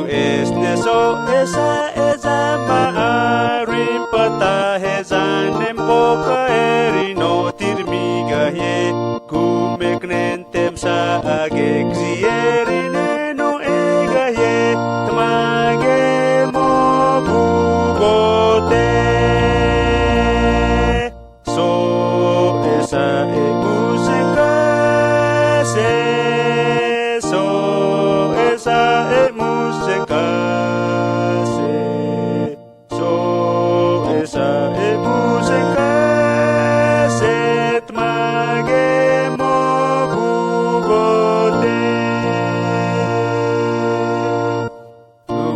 es neso esa eza maarim patahezanem boka erino tirmigaye kumeknentem sa agek zierine no egaye tamage mo bugote so esa e musika se so esa e musika se so esa e musika se tamage mo bugote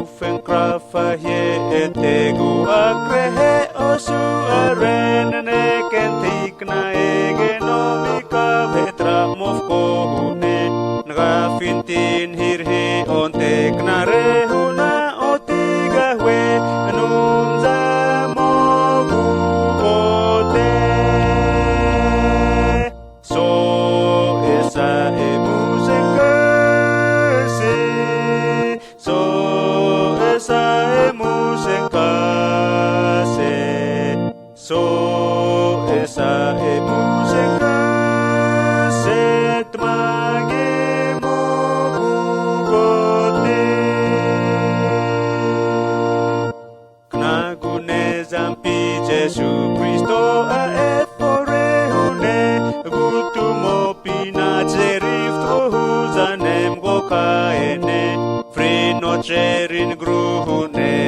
ufen krafaye etegu akrehe osu arenene kentik na egenomika vetra mofko hune nagafintin hirhi ontek na rehuna otigahwe anunza mo bukote so esa e musika se so esa e musika se so esa e musika se tmage mo bugote knagune zampi Jesu Kristo a eforehune gutu mo pinazerif trohuzanem gokaene frino cherin gruhune